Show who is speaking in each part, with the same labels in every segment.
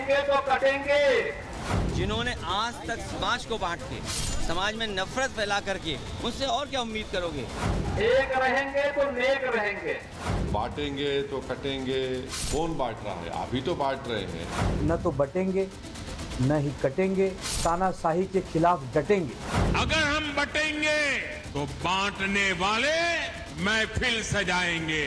Speaker 1: रहेंगे तो कटेंगे।
Speaker 2: जिन्होंने आज तक समाज को बांट के समाज में नफरत फैला करके उनसे और क्या उम्मीद करोगे।
Speaker 1: एक रहेंगे तो नेक रहेंगे।
Speaker 3: बांटेंगे तो कटेंगे, कौन बांट रहा है? अभी तो बांट रहे हैं।
Speaker 4: न तो बटेंगे न ही कटेंगे, तानाशाही के खिलाफ डटेंगे।
Speaker 5: अगर हम बटेंगे तो बांटने वाले महफिल सजाएंगे।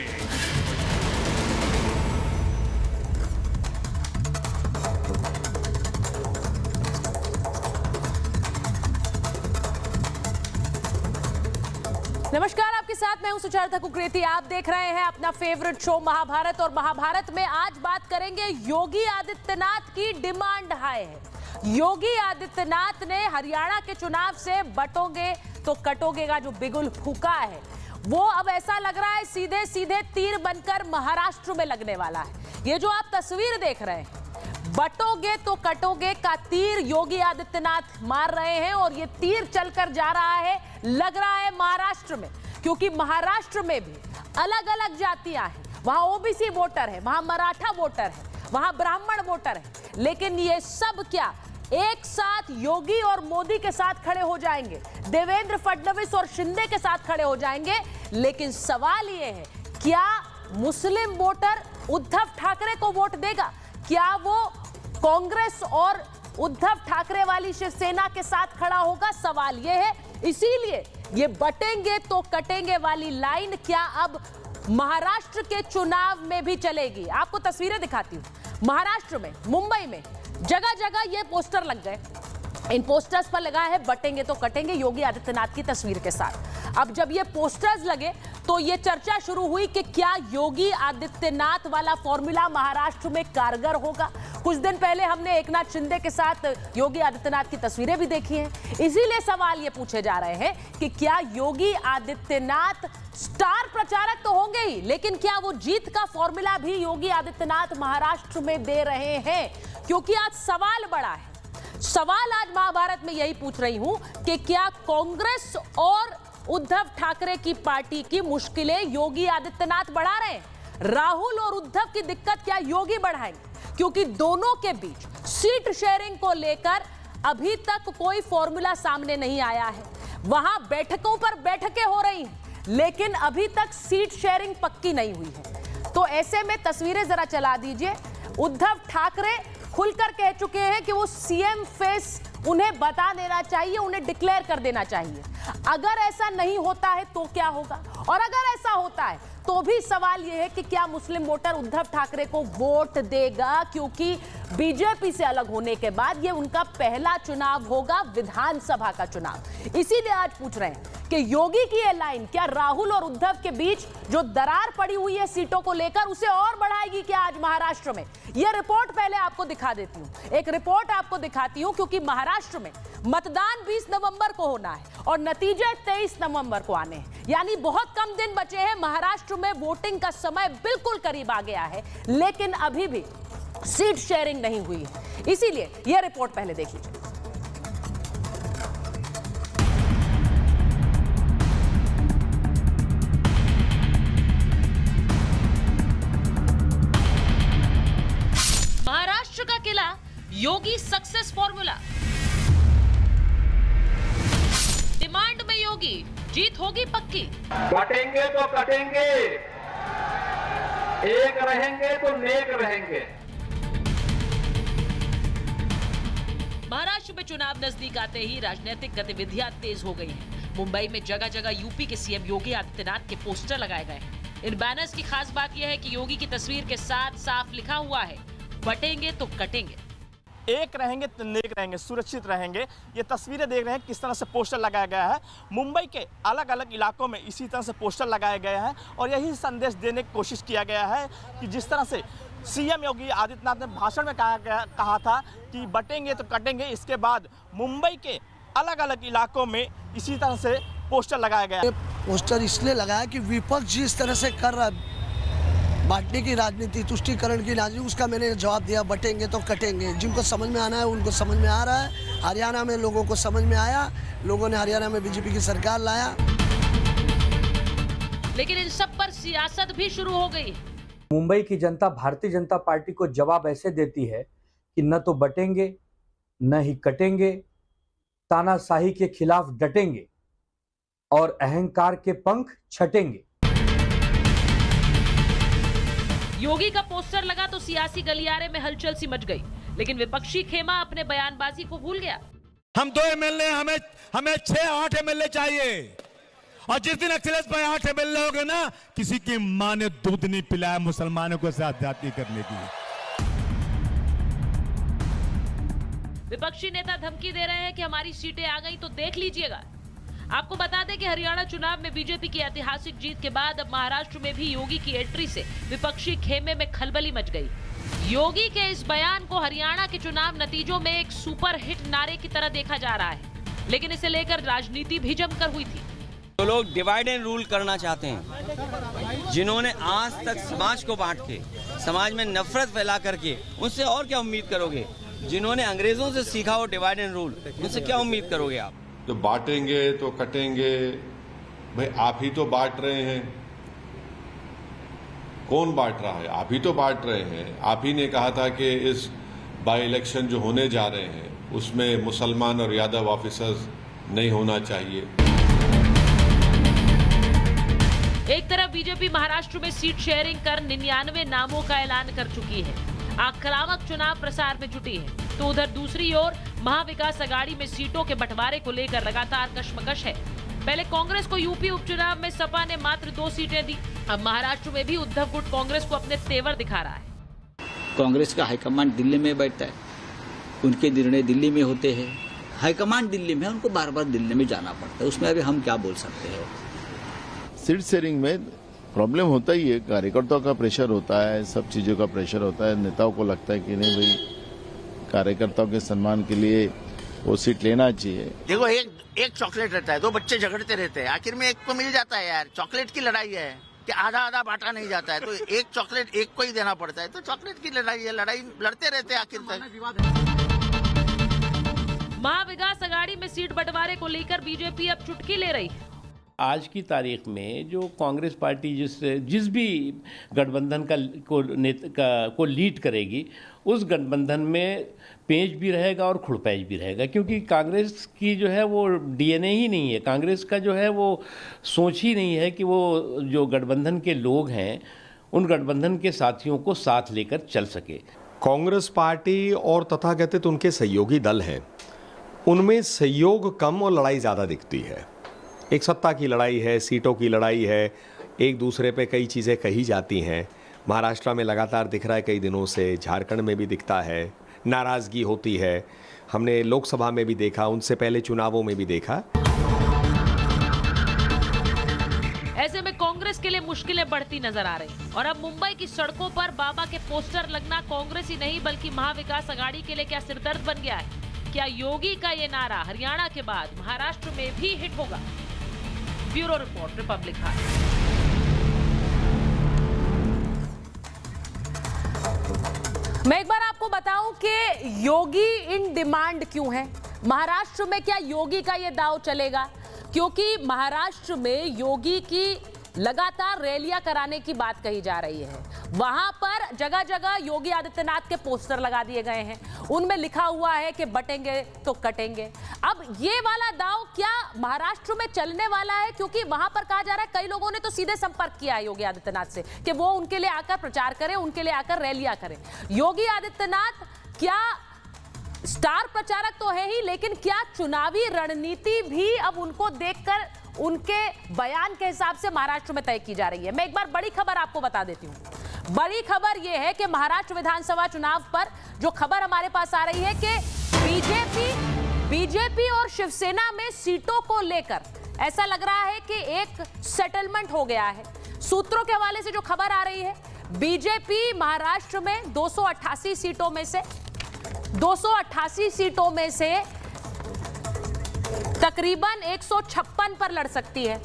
Speaker 6: नमस्कार, आपके साथ मैं हूं सुचारुता कुकरेती। आप देख रहे हैं अपना फेवरेट शो महाभारत, और महाभारत में आज बात करेंगे योगी आदित्यनाथ की डिमांड हाई है। योगी आदित्यनाथ ने हरियाणा के चुनाव से बटोगे तो कटोगे का जो बिगुल फूका है, वो अब ऐसा लग रहा है सीधे सीधे तीर बनकर महाराष्ट्र में लगने वाला है। ये जो आप तस्वीर देख रहे हैं, बटोगे तो कटोगे का तीर योगी आदित्यनाथ मार रहे हैं, और ये तीर चलकर जा रहा है, लग रहा है महाराष्ट्र में, क्योंकि महाराष्ट्र में भी अलग अलग जातियां हैं। वहां ओबीसी वोटर है, वहां मराठा वोटर है, वहां ब्राह्मण वोटर है, लेकिन ये सब क्या एक साथ योगी और मोदी के साथ खड़े हो जाएंगे, देवेंद्र फडणवीस और शिंदे के साथ खड़े हो जाएंगे। लेकिन सवाल ये है, क्या मुस्लिम वोटर उद्धव ठाकरे को वोट देगा? क्या वो कांग्रेस और उद्धव ठाकरे वाली शिवसेना के साथ खड़ा होगा? सवाल यह है। इसीलिए ये बटेंगे तो कटेंगे वाली लाइन क्या अब महाराष्ट्र के चुनाव में भी चलेगी? आपको तस्वीरें दिखाती हूं। महाराष्ट्र में, मुंबई में जगह जगह ये पोस्टर लग गए। इन पोस्टर्स पर लगा है बटेंगे तो कटेंगे योगी आदित्यनाथ की तस्वीर के साथ। अब जब ये पोस्टर्स लगे तो ये चर्चा शुरू हुई कि क्या योगी आदित्यनाथ वाला फॉर्मूला महाराष्ट्र में कारगर होगा। कुछ दिन पहले हमने एकनाथ शिंदे के साथ योगी आदित्यनाथ की तस्वीरें भी देखी हैं। इसीलिए सवाल ये पूछे जा रहे हैं कि क्या योगी आदित्यनाथ स्टार प्रचारक तो होंगे ही, लेकिन क्या वो जीत का फॉर्मूला भी योगी आदित्यनाथ महाराष्ट्र में दे रहे हैं? क्योंकि आज सवाल बड़ा है। सवाल आज महाभारत में यही पूछ रही हूं कि क्या कांग्रेस और उद्धव ठाकरे की पार्टी की मुश्किलें योगी आदित्यनाथ बढ़ा रहे हैं? राहुल और उद्धव की दिक्कत क्या योगी बढ़ाएंगे? क्योंकि दोनों के बीच सीट शेयरिंग को लेकर अभी तक कोई फॉर्मूला सामने नहीं आया है। वहां बैठकों पर बैठकें हो रही हैं, लेकिन अभी तक सीट शेयरिंग पक्की नहीं हुई है। तो ऐसे में तस्वीरें जरा चला दीजिए। उद्धव ठाकरे खुलकर कह चुके हैं कि वो सीएम फेस उन्हें बता देना चाहिए, उन्हें डिक्लेयर कर देना चाहिए। अगर ऐसा नहीं होता है तो क्या होगा, और अगर ऐसा होता है तो भी सवाल यह है कि क्या मुस्लिम वोटर उद्धव ठाकरे को वोट देगा? क्योंकि बीजेपी से अलग होने के बाद ये उनका पहला चुनाव होगा, विधानसभा का चुनाव। इसीलिए आज पूछ रहे हैं कि योगी की ये लाइन क्या राहुल और उद्धव के बीच जो दरार पड़ी हुई है सीटों को लेकर, उसे और बढ़ाएगी क्या आज महाराष्ट्र में? यह रिपोर्ट पहले आपको दिखा देती हूं। एक रिपोर्ट आपको दिखाती हूं, क्योंकि महाराष्ट्र में मतदान 20 नवंबर को होना है और नतीजे 23 नवंबर को आने हैं। यानी बहुत कम दिन बचे हैं। महाराष्ट्र में वोटिंग का समय बिल्कुल करीब आ गया है, लेकिन अभी भी सीट शेयरिंग नहीं हुई है। इसीलिए यह रिपोर्ट पहले देख लीजिए।
Speaker 7: महाराष्ट्र का किला, योगी सक्सेस फॉर्मूला। डिमांड में योगी, जीत होगी पक्की।
Speaker 1: बटेंगे तो कटेंगे, एक रहेंगे तो नेक रहेंगे।
Speaker 7: महाराष्ट्र में चुनाव नजदीक आते ही राजनीतिक गतिविधियां तेज हो गई हैं। मुंबई में जगह जगह यूपी के सीएम योगी आदित्यनाथ के पोस्टर लगाए गए हैं। इन बैनर्स की खास बात यह है कि योगी की तस्वीर के साथ साफ लिखा हुआ है, बटेंगे तो कटेंगे।
Speaker 8: एक रहेंगे तो नेक रहेंगे, सुरक्षित रहेंगे। ये तस्वीरें देख रहे हैं किस तरह से पोस्टर लगाया गया है। मुंबई के अलग अलग इलाकों में इसी तरह से पोस्टर लगाए गए हैं, और यही संदेश देने की कोशिश किया गया है कि जिस तरह से सीएम योगी आदित्यनाथ ने भाषण में कहा था कि बटेंगे तो कटेंगे, इसके बाद मुंबई के अलग अलग इलाकों में इसी तरह से पोस्टर लगाया गया है।
Speaker 9: पोस्टर इसलिए लगाया कि विपक्ष जिस तरह से कर रहा है बांटने की राजनीति, तुष्टीकरण की राजनीति, उसका मैंने जवाब दिया, बटेंगे तो कटेंगे। जिनको समझ में आना है उनको समझ में आ रहा है। हरियाणा में लोगों को समझ में आया, लोगों ने हरियाणा में बीजेपी की सरकार लाया।
Speaker 7: लेकिन इन सब पर सियासत भी शुरू हो गई।
Speaker 4: मुंबई की जनता भारतीय जनता पार्टी को जवाब ऐसे देती है कि न तो बटेंगे न ही कटेंगे, तानाशाही के खिलाफ डटेंगे और अहंकार के पंख छटेंगे।
Speaker 7: योगी का पोस्टर लगा तो सियासी गलियारे में हलचल सी मच गई, लेकिन विपक्षी खेमा अपने बयानबाजी को भूल गया।
Speaker 5: हम 2 एमएलए, हमें 6-8 एमएलए चाहिए, और जिस दिन अखिलेश भाई 8 एमएलए हो गए ना, किसी की मां ने दूध नहीं पिलाया मुसलमानों को जाति करने की।
Speaker 7: विपक्षी नेता धमकी दे रहे हैं कि हमारी सीटें आ गई तो देख लीजिएगा। आपको बता दें कि हरियाणा चुनाव में बीजेपी की ऐतिहासिक जीत के बाद अब महाराष्ट्र में भी योगी की एंट्री से विपक्षी खेमे में खलबली मच गई। योगी के इस बयान को हरियाणा के चुनाव नतीजों में एक सुपर हिट नारे की तरह देखा जा रहा है, लेकिन इसे लेकर राजनीति भी जमकर हुई थी।
Speaker 2: जो लोग डिवाइड एंड रूल करना चाहते हैं, जिन्होंने आज तक समाज को बांट के, समाज में नफरत फैला करके, उनसे और क्या उम्मीद करोगे? जिन्होंने अंग्रेजों से सीखा हो डिवाइड एंड रूल, उनसे क्या उम्मीद करोगे आप?
Speaker 3: तो बांटेंगे तो कटेंगे, भाई आप ही तो बांट रहे हैं। कौन बांट रहा है? आप ही तो बांट रहे हैं। आप ही ने कहा था कि इस बाई इलेक्शन जो होने जा रहे हैं उसमें मुसलमान और यादव ऑफिसर्स नहीं होना चाहिए।
Speaker 7: एक तरफ बीजेपी महाराष्ट्र में सीट शेयरिंग कर 99 नामों का ऐलान कर चुकी है, आक्रामक चुनाव प्रसार में जुटी है, तो उधर दूसरी ओर महाविकास अघाड़ी में सीटों के बंटवारे को लेकर लगातार कशमकश है। पहले कांग्रेस को यूपी उपचुनाव में सपा ने मात्र 2 सीटें दी, अब महाराष्ट्र में भी उद्धव गुट कांग्रेस को अपने तेवर दिखा रहा है।
Speaker 10: कांग्रेस का हाईकमान दिल्ली में बैठता है, उनके निर्णय दिल्ली में होते हैं, हाईकमान दिल्ली में, उनको बार बार दिल्ली में जाना पड़ता है, उसमें अभी हम क्या बोल सकते हैं।
Speaker 11: सीट शेयरिंग में प्रॉब्लम होता ही है, कार्यकर्ताओं का प्रेशर होता है, सब चीजों का प्रेशर होता है। नेताओं को लगता है कि नहीं भाई, कार्यकर्ताओं के सम्मान के लिए वो सीट लेना चाहिए।
Speaker 12: देखो, एक चॉकलेट रहता है, 2 बच्चे झगड़ते रहते हैं, आखिर में एक को मिल जाता है। यार चॉकलेट की लड़ाई है कि आधा आधा बांटा नहीं जाता है, तो एक चॉकलेट एक को ही देना पड़ता है, तो चॉकलेट की लड़ाई है, लड़ाई लड़ते रहते हैं आखिर तक।
Speaker 7: महाविकास अघाड़ी में सीट बंटवारे को लेकर बीजेपी अब चुटकी ले रही है।
Speaker 13: आज की तारीख में जो कांग्रेस पार्टी जिस भी गठबंधन को लीड करेगी, उस गठबंधन में पेंच भी रहेगा और खुड़पैच भी रहेगा, क्योंकि कांग्रेस की जो है वो डीएनए ही नहीं है। कांग्रेस का जो है वो सोच ही नहीं है कि वो जो गठबंधन के लोग हैं उन गठबंधन के साथियों को साथ लेकर चल सके।
Speaker 14: कांग्रेस पार्टी और तथाकथित उनके सहयोगी दल हैं, उनमें सहयोग कम और लड़ाई ज़्यादा दिखती है। एक सत्ता की लड़ाई है, सीटों की लड़ाई है, एक दूसरे पे कई चीज़ें कही जाती हैं। महाराष्ट्र में लगातार दिख रहा है कई दिनों से, झारखंड में भी दिखता है, नाराज़गी होती है, हमने लोकसभा में भी देखा, उनसे पहले चुनावों में भी देखा।
Speaker 7: ऐसे में कांग्रेस के लिए मुश्किलें बढ़ती नजर आ रही, और अब मुंबई की सड़कों पर बाबा के पोस्टर लगना कांग्रेस ही नहीं बल्कि महाविकास अघाड़ी के लिए क्या सिरदर्द बन गया है? क्या योगी का ये नारा हरियाणा के बाद महाराष्ट्र में भी हिट होगा? Bureau report, Republic Bharat.
Speaker 6: मैं एक बार आपको बताऊं कि योगी इन डिमांड क्यों है। महाराष्ट्र में क्या योगी का ये दांव चलेगा? क्योंकि महाराष्ट्र में योगी की लगातार रैलियां कराने की बात कही जा रही है। वहां पर जगह जगह योगी आदित्यनाथ के पोस्टर लगा दिए गए हैं, उनमें लिखा हुआ है कि बटेंगे तो कटेंगे। अब ये वाला दांव क्या महाराष्ट्र में चलने वाला है? क्योंकि वहां पर कहा जा रहा है, कई लोगों ने तो सीधे संपर्क किया है योगी आदित्यनाथ से कि वो उनके लिए आकर प्रचार करें, उनके लिए आकर रैलियां करें। योगी आदित्यनाथ क्या स्टार प्रचारक तो है ही, लेकिन क्या चुनावी रणनीति भी अब उनको देखकर उनके बयान के हिसाब से महाराष्ट्र में तय की जा रही है? मैं एक बार बड़ी खबर आपको बता देती हूं। बड़ी खबर यह है कि महाराष्ट्र विधानसभा चुनाव पर जो खबर हमारे पास आ रही है कि बीजेपी और शिवसेना में सीटों को लेकर ऐसा लग रहा है कि एक सेटलमेंट हो गया है। सूत्रों के हवाले से जो खबर आ रही है, बीजेपी महाराष्ट्र में 288 सीटों में से तकरीबन 156 पर लड़ सकती है।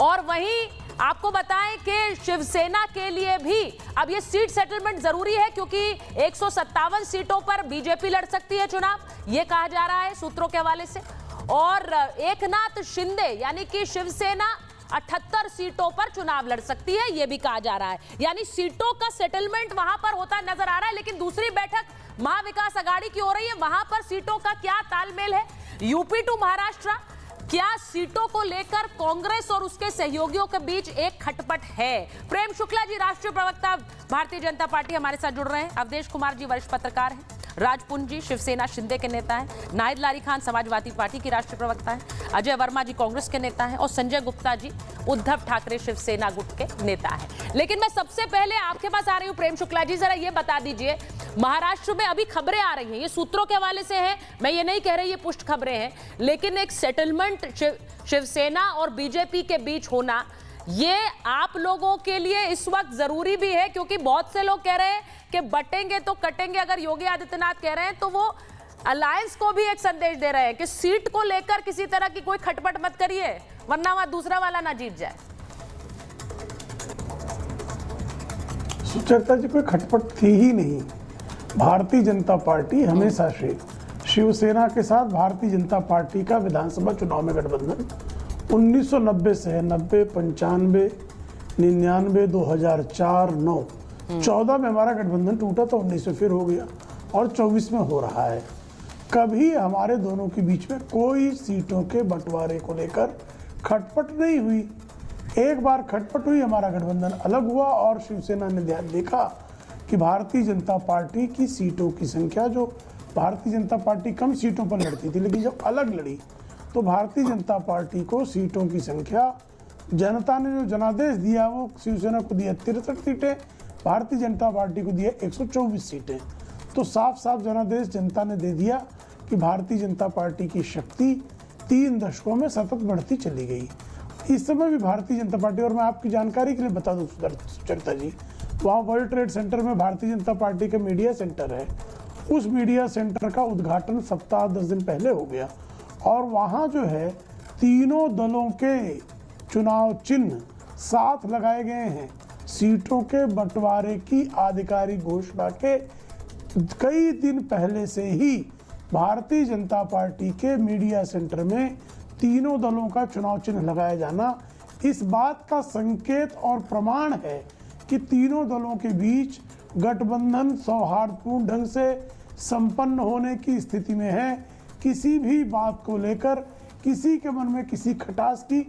Speaker 6: और वहीं आपको बताएं कि शिवसेना के लिए भी अब ये सीट सेटलमेंट जरूरी है, क्योंकि 157 सीटों पर बीजेपी लड़ सकती है चुनाव, ये कहा जा रहा है सूत्रों के हवाले से। और एकनाथ शिंदे यानी कि शिवसेना 78 सीटों पर चुनाव लड़ सकती है, यह भी कहा जा रहा है। यानी सीटों का सेटलमेंट वहां पर होता नजर आ रहा है। लेकिन दूसरी बैठक महाविकास आघाड़ी की हो रही है, वहां पर सीटों का क्या तालमेल है? यूपी टू महाराष्ट्र, क्या सीटों को लेकर कांग्रेस और उसके सहयोगियों के बीच एक खटपट है? प्रेम शुक्ला जी राष्ट्रीय प्रवक्ता भारतीय जनता पार्टी हमारे साथ जुड़ रहे हैं, अवधेश कुमार जी वरिष्ठ पत्रकार हैं, राजपुंज जी शिवसेना शिंदे के नेता हैं, नाहिद लारी खान समाजवादी पार्टी की राष्ट्रीय प्रवक्ता हैं, अजय वर्मा जी कांग्रेस के नेता हैं और संजय गुप्ता जी उद्धव ठाकरे शिवसेना गुट के नेता हैं। लेकिन मैं सबसे पहले आपके पास आ रही हूं प्रेम शुक्ला जी, जरा ये बता दीजिए, महाराष्ट्र में अभी खबरें आ रही हैं, ये सूत्रों के हवाले से है, मैं ये नहीं कह रही ये पुष्ट खबरें हैं, लेकिन एक सेटलमेंट शिवसेना और बीजेपी के बीच होना ये आप लोगों के लिए इस वक्त जरूरी भी है, क्योंकि बहुत से लोग कह रहे हैं कि बटेंगे तो कटेंगे। अगर योगी आदित्यनाथ कह रहे हैं तो वो अलायंस को भी एक संदेश दे रहे हैं कि सीट को लेकर किसी तरह की कोई खटपट मत करिए, वरना वहां दूसरा वाला ना जीत जाए।
Speaker 15: सुचरिता जी, कोई खटपट थी ही नहीं। भारतीय जनता पार्टी हमेशा से शिवसेना के साथ भारतीय जनता पार्टी का विधानसभा चुनाव में गठबंधन 1990 से है, 90, 95, 99, 2004, 9, 14 में हमारा गठबंधन टूटा तो 19 में फिर हो गया और 24 में हो रहा है। कभी हमारे दोनों के बीच में कोई सीटों के बंटवारे को लेकर खटपट नहीं हुई। एक बार खटपट हुई, हमारा गठबंधन अलग हुआ और शिवसेना ने ध्यान देखा कि भारतीय जनता पार्टी की सीटों की संख्या, जो भारतीय जनता पार्टी कम सीटों पर लड़ती थी, लेकिन जब अलग लड़ी तो भारतीय जनता पार्टी को सीटों की संख्या, जनता ने जो जनादेश दिया वो शिवसेना को दिया 63 सीटें, भारतीय जनता पार्टी को दिया 124 सीटें। तो साफ साफ जनादेश जनता ने दे दिया कि भारतीय जनता पार्टी की शक्ति 3 दशकों में सतत बढ़ती चली गई। इस समय भी भारतीय जनता पार्टी, और मैं आपकी जानकारी के लिए बता दूं सुचरिता जी, वहाँ वर्ल्ड ट्रेड सेंटर में भारतीय जनता पार्टी का मीडिया सेंटर है, उस मीडिया सेंटर का उद्घाटन सप्ताह 10 दिन पहले हो गया और वहाँ जो है तीनों दलों के चुनाव चिन्ह साथ लगाए गए हैं। सीटों के बंटवारे की आधिकारिक घोषणा के कई दिन पहले से ही भारतीय जनता पार्टी के मीडिया सेंटर में तीनों दलों का चुनाव चिन्ह लगाया जाना इस बात का संकेत और प्रमाण है कि तीनों दलों के बीच गठबंधन सौहार्दपूर्ण ढंग से संपन्न होने की स्थिति में है। किसी भी बात को लेकर किसी के मन में किसी खटास की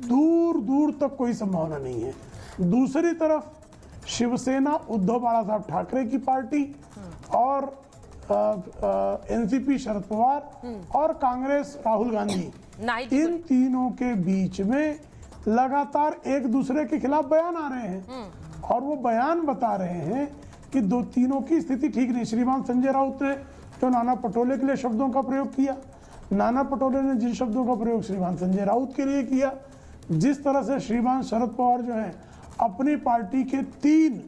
Speaker 15: दूर दूर तक कोई संभावना नहीं है। दूसरी तरफ शिवसेना उद्धव बाला साहब ठाकरे की पार्टी और एनसीपी शरद पवार और कांग्रेस राहुल गांधी, इन तीनों के बीच में लगातार एक दूसरे के खिलाफ बयान आ रहे हैं और वो बयान बता रहे हैं कि तीनों की स्थिति ठीक नहीं। श्रीमान संजय राउत ने जो नाना पटोले के लिए शब्दों का प्रयोग किया, नाना पटोले ने जिन शब्दों का प्रयोग श्रीमान संजय राउत के लिए किया, जिस तरह से श्रीमान शरद पवार जो है अपनी पार्टी के 3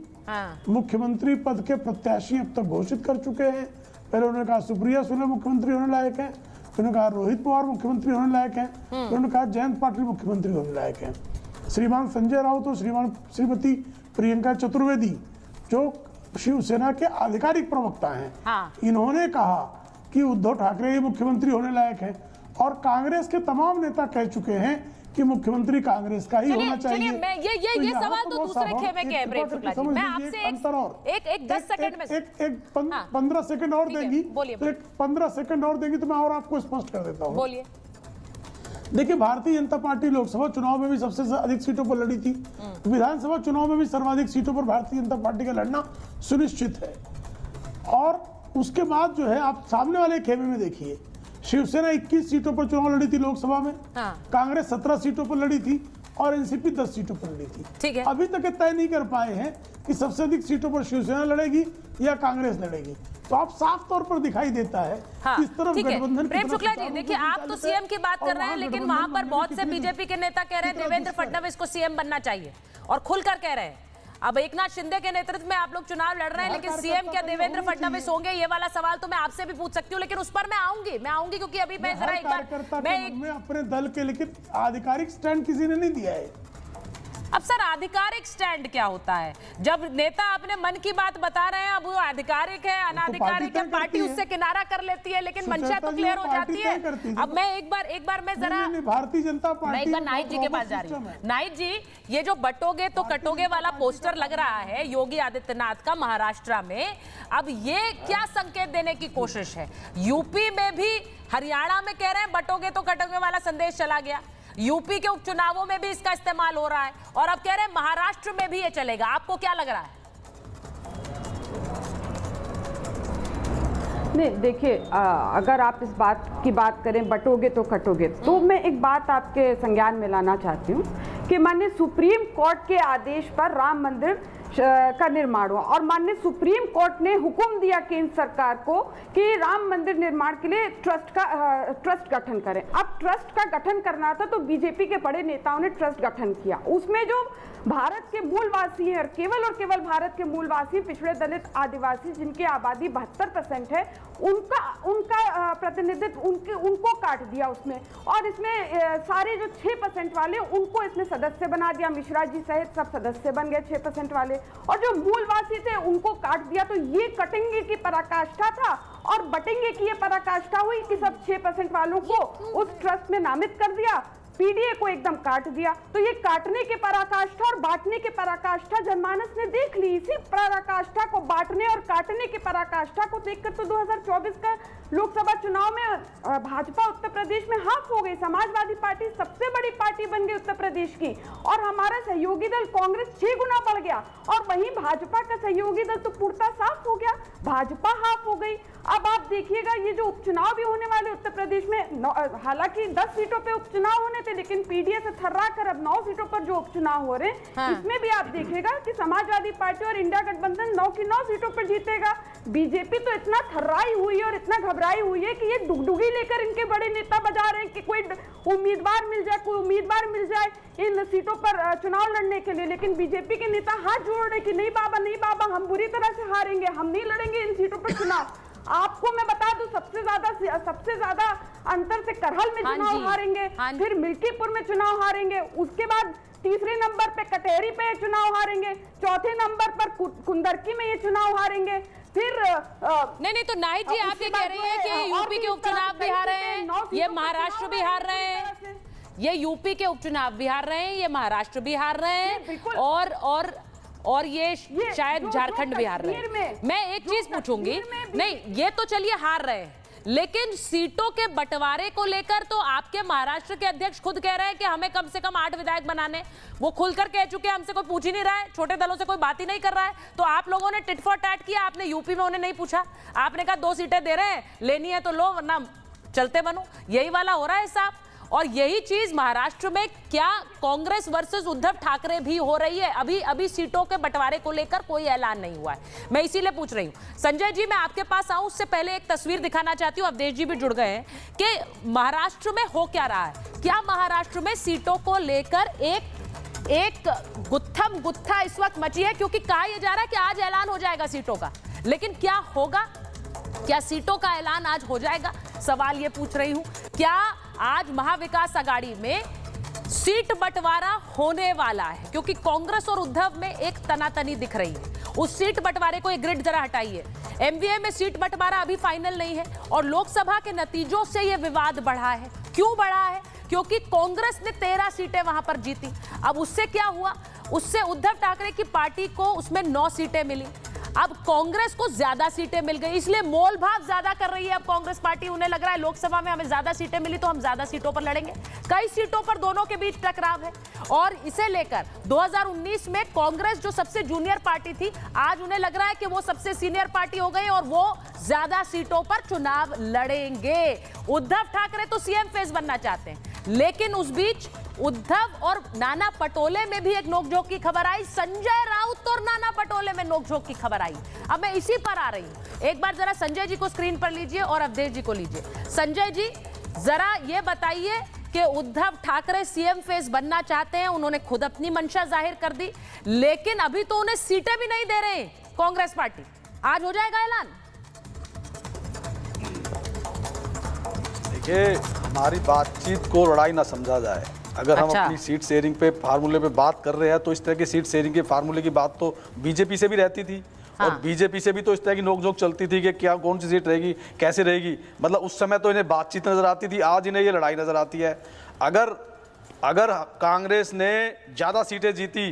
Speaker 15: मुख्यमंत्री पद के प्रत्याशी अब तक घोषित कर चुके हैं। पहले उन्होंने कहा सुप्रिया सुले मुख्यमंत्री होने लायक हैं, उन्होंने कहा रोहित पवार मुख्यमंत्री होने लायक हैं, उन्होंने कहा जयंत पाटिल मुख्यमंत्री होने लायक हैं। श्रीमान संजय राउत और श्रीमती प्रियंका चतुर्वेदी जो शिवसेना के आधिकारिक प्रवक्ता हैं, इन्होंने कहा कि उद्धव ठाकरे ही मुख्यमंत्री होने लायक हैं और कांग्रेस के तमाम नेता कह चुके हैं कि मुख्यमंत्री कांग्रेस का ही होना चाहिए।
Speaker 6: मैं ये सवाल तो दूसरे खेमे के हैं प्रेम शुक्ला जी, मैं आपसे एक 10 सेकंड में
Speaker 15: एक 15 सेकंड और देंगी तो एक 15 सेकंड और देंगी तो मैं और आपको स्पष्ट कर देता हूँ।
Speaker 6: बोलिए।
Speaker 15: देखिए, भारतीय जनता पार्टी लोकसभा चुनाव में भी सबसे अधिक सीटों पर लड़ी थी, विधानसभा चुनाव में भी सर्वाधिक सीटों पर भारतीय जनता पार्टी का लड़ना सुनिश्चित है। और उसके बाद जो है आप सामने वाले खेमे में देखिए, शिवसेना 21 सीटों पर चुनाव लड़ी थी लोकसभा में, कांग्रेस 17 सीटों पर लड़ी थी और एनसीपी 10 सीटों पर लड़ी थी।
Speaker 6: ठीक है।
Speaker 15: अभी तक तय नहीं कर पाए हैं कि सबसे अधिक सीटों पर शिवसेना लड़ेगी या कांग्रेस लड़ेगी। तो आप साफ तौर पर दिखाई देता है इस तरफ गठबंधन।
Speaker 6: प्रेम शुक्ला जी, देखिए आप तो सीएम की बात कर रहे हैं, लेकिन वहां पर बहुत से बीजेपी के नेता कह रहे हैं देवेंद्र फडणवीस को सीएम बनना चाहिए और खुलकर कह रहे हैं। अब एकनाथ शिंदे के नेतृत्व में आप लोग चुनाव लड़ रहे हैं, लेकिन सीएम क्या देवेंद्र फडणवीस होंगे? ये वाला सवाल तो मैं आपसे भी पूछ सकती हूँ, लेकिन उस पर मैं आऊंगी क्योंकि अभी मैं जरा एक बार
Speaker 15: मैं अपने दल के, लेकिन आधिकारिक स्टैंड किसी ने नहीं दिया है।
Speaker 6: अब सर आधिकारिक स्टैंड क्या होता है? जब नेता अपने मन की बात बता रहे हैं, अब वो आधिकारिक है अनाधिकारिक है, पार्टी उससे किनारा कर लेती है, लेकिन मंशा तो क्लियर हो जाती है। अब मैं एक बार मैं जरा
Speaker 15: भारतीय जनता पार्टी,
Speaker 6: मैं एक बार नाहिद जी के पास जा रही हूँ। नाहिद जी, ये जो बटोगे तो कटोगे वाला पोस्टर लग रहा है योगी आदित्यनाथ का महाराष्ट्र में, अब ये क्या संकेत देने की कोशिश है? यूपी में भी, हरियाणा में कह रहे हैं बटोगे तो कटोगे वाला संदेश चला गया, यूपी के उपचुनावों में भी इसका इस्तेमाल हो रहा है, और अब कह रहे हैं महाराष्ट्र में भी ये चलेगा। आपको क्या लग रहा है?
Speaker 16: नहीं, देखिए, अगर आप इस बात की बात करें बटोगे तो कटोगे, तो मैं एक बात आपके संज्ञान में लाना चाहती हूँ कि माननीय सुप्रीम कोर्ट के आदेश पर राम मंदिर का निर्माण हुआ और माननीय सुप्रीम कोर्ट ने हुक्म दिया केंद्र सरकार को कि राम मंदिर निर्माण के लिए ट्रस्ट गठन करें। अब ट्रस्ट का गठन करना था तो बीजेपी के बड़े नेताओं ने ट्रस्ट गठन किया। उसमें जो भारत के मूलवासी हैं और केवल भारत के मूलवासी, पिछड़े दलित आदिवासी जिनकी आबादी 72% है, उनका प्रतिनिधित्व उनको काट दिया उसमें, और इसमें सारे जो 6% वाले उनको इसमें सदस्य बना दिया। मिश्रा जी सहित सब सदस्य बन गए 6% वाले, और जो मूलवासी थे उनको काट दिया। तो ये कटेंगे की पराकाष्ठा था और बटेंगे की ये पराकाष्ठा हुई कि सब 6% वालों को उस ट्रस्ट में नामित कर दिया, पीडीए को एकदम काट दिया। तो ये काटने के पराकाष्ठा और बांटने के पराकाष्ठा जनमानस ने देख ली। इसी पराकाष्ठा को, बांटने और काटने के पराकाष्ठा को देखकर तो 2024 का लोकसभा चुनाव में भाजपा उत्तर प्रदेश में हाफ हो गई। समाजवादी पार्टी सबसे बड़ी पार्टी बन गई उत्तर प्रदेश की, और हमारा सहयोगी दल कांग्रेस 6 गुना बढ़ गया, और वहीं भाजपा का सहयोगी दल तो पूर्णतः साफ हो गया, भाजपा हाफ हो गई। अब आप देखिएगा ये जो उपचुनाव भी होने वाले उत्तर प्रदेश में, हालांकि 10 सीटों पे उपचुनाव होने थे, लेकिन पीडीए से थर्रा कर अब 9 सीटों पर जो उपचुनाव हो रहे हैं, हाँ। इसमें भी आप देखिएगा कि समाजवादी पार्टी और इंडिया गठबंधन 9 की 9 सीटों पर जीतेगा। बीजेपी तो इतना थर्राई हुई है और इतना घबराई हुई है कि ये डुगडुगी लेकर इनके बड़े नेता बजा रहे हैं कि कोई उम्मीदवार मिल जाए इन सीटों पर चुनाव लड़ने के लिए। लेकिन बीजेपी के नेता हाथ जोड़ रहे कि नहीं बाबा, हम बुरी तरह से हारेंगे, हम नहीं लड़ेंगे इन सीटों पर चुनाव। आपको मैं बता दूं, सबसे ज्यादा अंतर से करहल में चुनाव हारेंगे, फिर मिल्कीपुर में चुनाव हारेंगे, उसके बाद तीसरे नंबर पे कटेहरी पे चुनाव हारेंगे, चौथे नंबर पर कुंदरकी में ये चुनाव हारेंगे, फिर
Speaker 6: नहीं तो नाहिद जी आप ये कह रही हैं कि यूपी के उपचुनाव भी हार रहे हैं, ये महाराष्ट्र भी हार रहे हैं, ये यूपी के उपचुनाव भी हार रहे हैं, ये महाराष्ट्र भी हार रहे हैं, और ये शायद झारखंड भी हार रहे हैं। मैं एक चीज पूछूंगी, नहीं ये तो चलिए हार रहे हैं, लेकिन सीटों के बंटवारे को लेकर तो आपके महाराष्ट्र के अध्यक्ष खुद कह रहे हैं कि हमें कम से कम 8 विधायक बनाने, वो खुलकर कह चुके हैं, हमसे कोई पूछ ही नहीं रहा है, छोटे दलों से कोई बात ही नहीं कर रहा है। तो आप लोगों ने टिट फॉर टैट किया, आपने यूपी में उन्हें नहीं पूछा, आपने कहा 2 सीटें दे रहे हैं, लेनी है तो लो वरना चलते बनो, यही वाला हो रहा है साहब। और यही चीज महाराष्ट्र में क्या कांग्रेस वर्सेस उद्धव ठाकरे भी हो रही है? अभी सीटों के बंटवारे को लेकर कोई ऐलान नहीं हुआ है, मैं इसीलिए पूछ रही हूं। संजय जी मैं आपके पास आऊं उससे पहले एक तस्वीर दिखाना चाहती हूं, अवधेश जी भी जुड़ गए हैं, कि महाराष्ट्र में हो क्या रहा है। क्या महाराष्ट्र में सीटों को लेकर एक गुत्था इस वक्त मची है, क्योंकि कहा यह जा रहा है कि आज ऐलान हो जाएगा सीटों का, लेकिन क्या होगा? क्या सीटों का ऐलान आज हो जाएगा? सवाल ये पूछ रही हूं। क्या आज महाविकास आघाड़ी में सीट बंटवारा होने वाला है? क्योंकि कांग्रेस और उद्धव में एक तनातनी दिख रही है। उस सीट बंटवारे को एक ग्रिड जरा हटाइए। एमवीए में सीट बंटवारा अभी फाइनल नहीं है, और लोकसभा के नतीजों से यह विवाद बढ़ा है। क्यों बढ़ा है? क्योंकि कांग्रेस ने 13 सीटें वहां पर जीती। अब उससे क्या हुआ? उससे उद्धव ठाकरे की पार्टी को उसमें 9 सीटें मिली। अब कांग्रेस को ज्यादा सीटें मिल गई, इसलिए मोल भाव ज्यादा कर रही है अब कांग्रेस पार्टी। उन्हें लग रहा है लोकसभा में हमें ज्यादा सीटें मिली तो हम ज्यादा सीटों पर लड़ेंगे। कई सीटों पर दोनों के बीच टकराव है, और इसे लेकर 2019 में कांग्रेस जो सबसे जूनियर पार्टी थी, आज उन्हें लग रहा है कि वो सबसे सीनियर पार्टी हो गई और वो ज्यादा सीटों पर चुनाव लड़ेंगे। उद्धव ठाकरे तो सीएम फेस बनना चाहते हैं, लेकिन उस बीच उद्धव और नाना पटोले में भी एक नोकझोंक की खबर आई। संजय राउत और नाना पटोले में नोकझोंक की खबर आई। अब मैं इसी पर आ रही हूं। एक बार जरा संजय जी को स्क्रीन पर लीजिए और अवधेश जी को लीजिए। संजय जी जरा ये बताइए कि उद्धव ठाकरे सीएम फेस बनना चाहते हैं, उन्होंने खुद अपनी मंशा जाहिर कर दी, लेकिन अभी तो उन्हें सीटें भी नहीं दे रहे कांग्रेस पार्टी। आज हो जाएगा ऐलान?
Speaker 17: देखिए, हमारी बातचीत को लड़ाई ना समझा जाए। अगर हम अपनी सीट शेयरिंग पे फार्मूले पे बात कर रहे हैं तो इस तरह की सीट शेयरिंग के फार्मूले की बात तो बीजेपी से भी रहती थी। और बीजेपी से भी तो इस तरह की नोकझोंक चलती थी कि क्या कौन सी सीट रहेगी, कैसे रहेगी। मतलब उस समय तो इन्हें बातचीत नजर आती थी, आज इन्हें ये लड़ाई नजर आती है। अगर कांग्रेस ने ज़्यादा सीटें जीती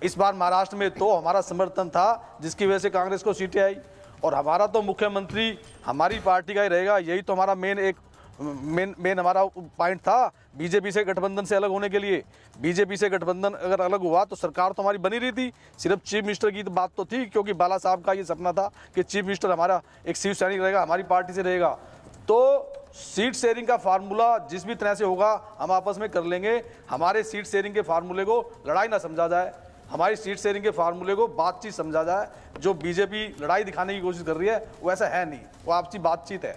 Speaker 17: इस बार महाराष्ट्र में तो हमारा समर्थन था, जिसकी वजह से कांग्रेस को सीटें आई। और हमारा तो मुख्यमंत्री हमारी पार्टी का ही रहेगा, यही तो हमारा मेन हमारा पॉइंट था बीजेपी से गठबंधन से अलग होने के लिए। बीजेपी से गठबंधन अगर अलग हुआ तो सरकार तो हमारी बनी रही थी, सिर्फ चीफ मिनिस्टर की तो बात तो थी, क्योंकि बाला साहब का ये सपना था कि चीफ मिनिस्टर हमारा एक शिव सैनिक रहेगा, हमारी पार्टी से रहेगा। तो सीट शेयरिंग का फार्मूला जिस भी तरह से होगा हम आपस में कर लेंगे। हमारे सीट शेयरिंग के फार्मूले को लड़ाई ना समझा जाए, हमारी सीट शेयरिंग के फार्मूले को बातचीत समझा जाए। जो बीजेपी लड़ाई दिखाने की कोशिश कर रही है वो ऐसा है नहीं, वो आपसी बातचीत है।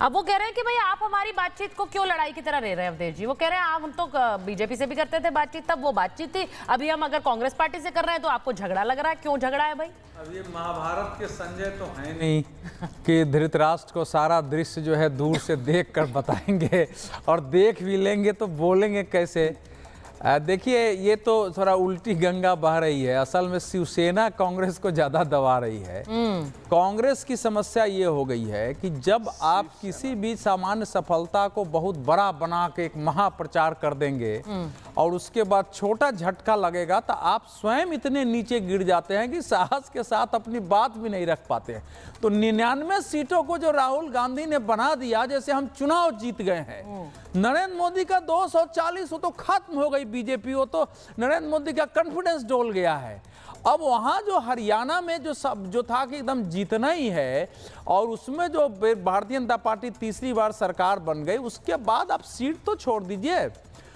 Speaker 6: अब वो कह रहे हैं कि भाई आप हमारी बातचीत को क्यों लड़ाई की तरह ले रहे हैं अवधेश जी। वो कह रहे हैं आप हम तो बीजेपी से भी करते थे बातचीत, तब वो बातचीत थी, अभी हम अगर कांग्रेस पार्टी से कर रहे हैं तो आपको झगड़ा लग रहा है। क्यों झगड़ा है भाई?
Speaker 18: अब ये महाभारत के संजय तो है नहीं कि धृतराष्ट्र को सारा दृश्य जो है दूर से देख कर बताएंगे, और देख भी लेंगे तो बोलेंगे कैसे। देखिए ये तो थोड़ा उल्टी गंगा बह रही है। असल में शिवसेना कांग्रेस को ज़्यादा दबा रही है। कांग्रेस की समस्या ये हो गई है कि जब आप किसी भी सामान्य सफलता को बहुत बड़ा बना के एक महाप्रचार कर देंगे और उसके बाद छोटा झटका लगेगा तो आप स्वयं इतने नीचे गिर जाते हैं कि साहस के साथ अपनी बात भी नहीं रख पाते हैं। तो 99 सीटों को जो राहुल गांधी ने बना दिया जैसे हम चुनाव जीत गए हैं। नरेंद्र मोदी का 240 वो तो खत्म हो गई बीजेपी, वो तो नरेंद्र मोदी का कॉन्फिडेंस डोल गया है। अब वहां जो हरियाणा में जो था कि एकदम जीतना ही है, और उसमें जो भारतीय जनता पार्टी तीसरी बार सरकार बन गई, उसके बाद आप सीट तो छोड़ दीजिए,